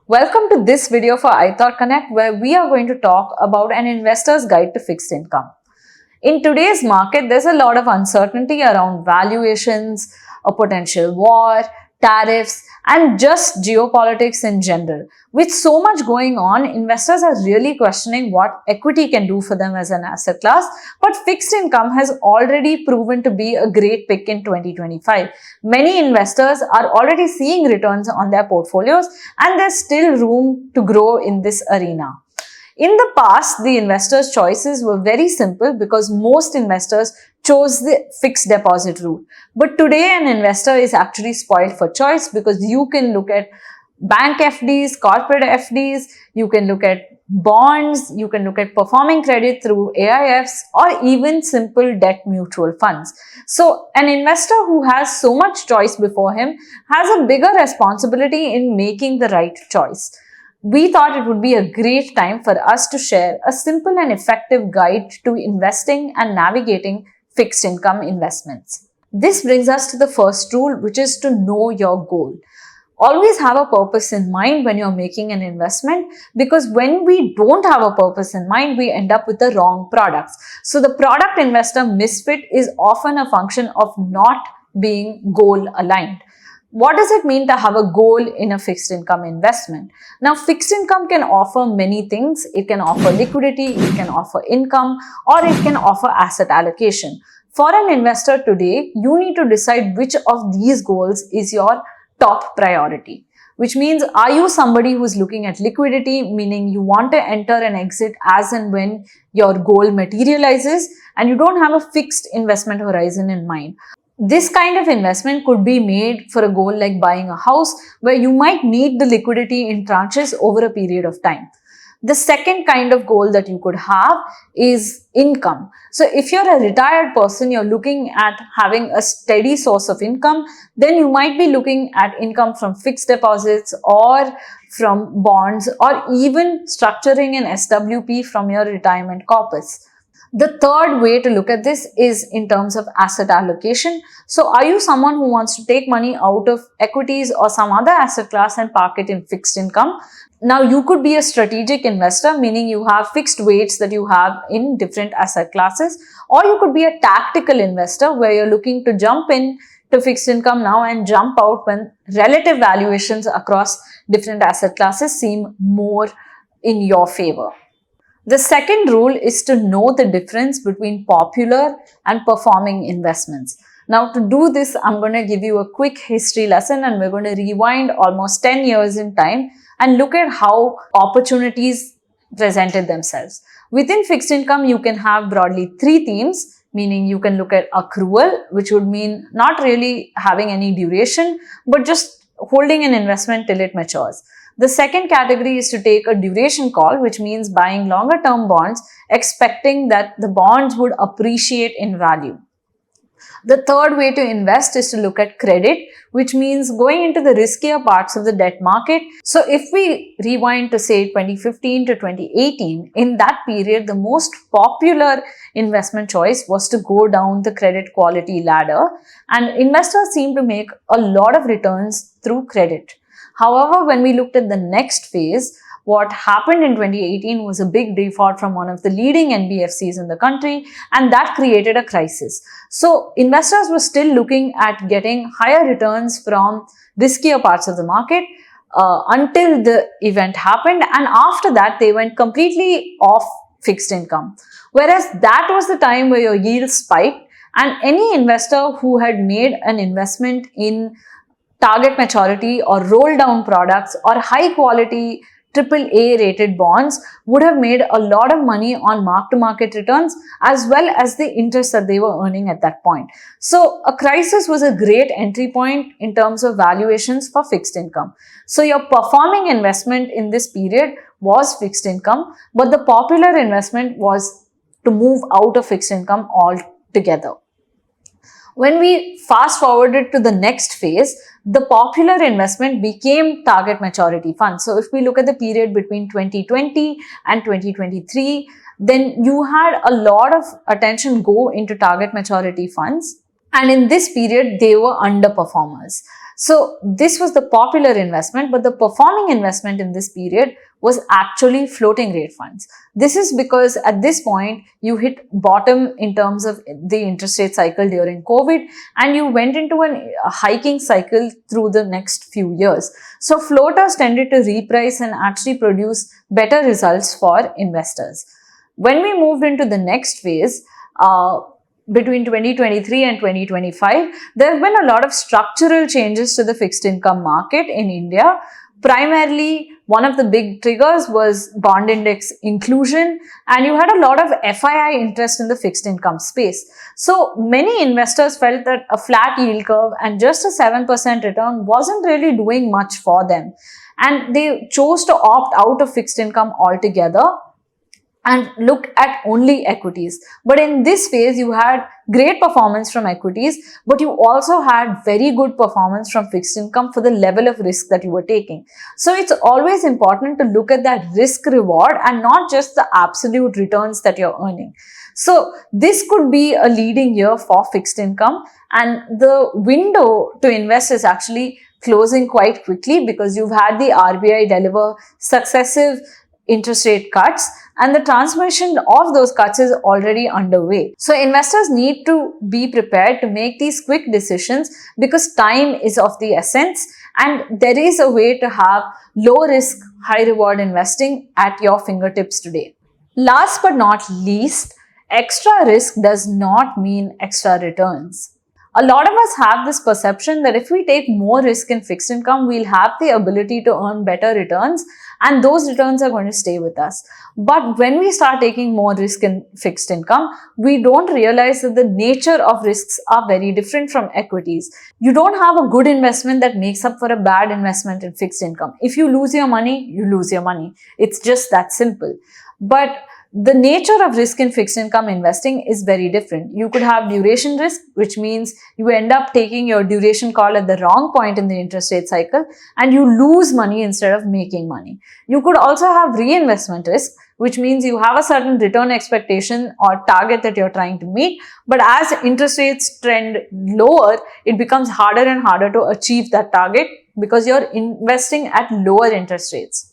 Welcome to this video for iThought Connect, where we are going to talk about an investor's guide to fixed income. In today's market, there's a lot of uncertainty around valuations, a potential war, tariffs, and just geopolitics in general. With so much going on, investors are really questioning what equity can do for them as an asset class, but fixed income has already proven to be a great pick in 2025. Many investors are already seeing returns on their portfolios, and there's still room to grow in this arena. In the past, the investors' choices were very simple because most investors chose the fixed deposit route. But today, an investor is actually spoiled for choice because you can look at bank FDs, corporate FDs, you can look at bonds, you can look at performing credit through AIFs, or even simple debt mutual funds. So, an investor who has so much choice before him has a bigger responsibility in making the right choice. We thought it would be a great time for us to share a simple and effective guide to investing and navigating fixed income investments. This brings us to the first rule, which is to know your goal. Always have a purpose in mind when you're making an investment, because when we don't have a purpose in mind, we end up with the wrong products. So the product investor misfit is often a function of not being goal aligned. What does it mean to have a goal in a fixed income investment? Now, fixed income can offer many things. It can offer liquidity, it can offer income, or it can offer asset allocation. For an investor today, you need to decide which of these goals is your top priority. Which means, are you somebody who's looking at liquidity, meaning you want to enter and exit as and when your goal materializes, and you don't have a fixed investment horizon in mind? This kind of investment could be made for a goal like buying a house, where you might need the liquidity in tranches over a period of time. The second kind of goal that you could have is income. So if you're a retired person, you're looking at having a steady source of income, then you might be looking at income from fixed deposits or from bonds, or even structuring an SWP from your retirement corpus. The third way to look at this is in terms of asset allocation. So are you someone who wants to take money out of equities or some other asset class and park it in fixed income? Now, you could be a strategic investor, meaning you have fixed weights that you have in different asset classes, or you could be a tactical investor where you're looking to jump in to fixed income now and jump out when relative valuations across different asset classes seem more in your favor. The second rule is to know the difference between popular and performing investments. Now, to do this, I'm going to give you a quick history lesson, and we're going to rewind almost 10 years in time and look at how opportunities presented themselves. Within fixed income, you can have broadly three themes, meaning you can look at accrual, which would mean not really having any duration, but just holding an investment till it matures. The second category is to take a duration call, which means buying longer term bonds, expecting that the bonds would appreciate in value. The third way to invest is to look at credit, which means going into the riskier parts of the debt market. So if we rewind to say 2015 to 2018, in that period, the most popular investment choice was to go down the credit quality ladder, and investors seem to make a lot of returns through credit. However, when we looked at the next phase, what happened in 2018 was a big default from one of the leading NBFCs in the country, and that created a crisis. So investors were still looking at getting higher returns from riskier parts of the market until the event happened, and after that they went completely off fixed income. Whereas that was the time where your yields spiked, and any investor who had made an investment in target maturity or roll down products or high quality AAA rated bonds would have made a lot of money on mark to market returns, as well as the interest that they were earning at that point. So a crisis was a great entry point in terms of valuations for fixed income. So your performing investment in this period was fixed income, but the popular investment was to move out of fixed income altogether. When we fast forwarded to the next phase, the popular investment became target maturity funds. So if we look at the period between 2020 and 2023, then you had a lot of attention go into target maturity funds. And in this period, they were underperformers. So this was the popular investment, but the performing investment in this period was actually floating rate funds. This is because at this point you hit bottom in terms of the interest rate cycle during COVID, and you went into a hiking cycle through the next few years. So floaters tended to reprice and actually produce better results for investors. When we moved into the next phase, between 2023 and 2025, there have been a lot of structural changes to the fixed income market in India. Primarily, one of the big triggers was bond index inclusion, and you had a lot of FII interest in the fixed income space. So many investors felt that a flat yield curve and just a 7% return wasn't really doing much for them, and they chose to opt out of fixed income altogether and look at only equities. But in this phase, you had great performance from equities, but you also had very good performance from fixed income for the level of risk that you were taking. So it's always important to look at that risk reward and not just the absolute returns that you're earning. So this could be a leading year for fixed income, and the window to invest is actually closing quite quickly because you've had the RBI deliver successive interest rate cuts, and the transmission of those cuts is already underway. So investors need to be prepared to make these quick decisions because time is of the essence, and there is a way to have low risk, high reward investing at your fingertips today. Last but not least, extra risk does not mean extra returns. A lot of us have this perception that if we take more risk in fixed income, we'll have the ability to earn better returns, and those returns are going to stay with us. But when we start taking more risk in fixed income, we don't realize that the nature of risks are very different from equities. You don't have a good investment that makes up for a bad investment in fixed income. If you lose your money, you lose your money. It's just that simple. But the nature of risk in fixed income investing is very different. You could have duration risk, which means you end up taking your duration call at the wrong point in the interest rate cycle and you lose money instead of making money. You could also have reinvestment risk, which means you have a certain return expectation or target that you're trying to meet, but as interest rates trend lower, it becomes harder and harder to achieve that target because you're investing at lower interest rates.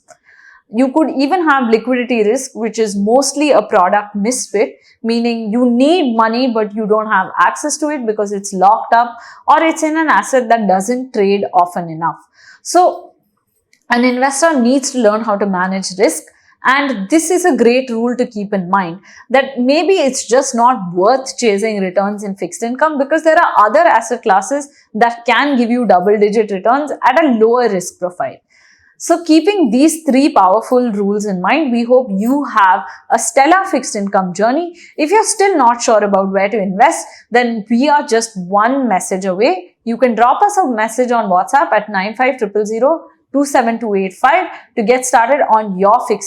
You could even have liquidity risk, which is mostly a product misfit, meaning you need money but you don't have access to it because it's locked up or it's in an asset that doesn't trade often enough. So an investor needs to learn how to manage risk, and this is a great rule to keep in mind, that maybe it's just not worth chasing returns in fixed income because there are other asset classes that can give you double-digit returns at a lower risk profile. So keeping these three powerful rules in mind, we hope you have a stellar fixed income journey. If you're still not sure about where to invest, then we are just one message away. You can drop us a message on WhatsApp at 95000 27285 to get started on your fixed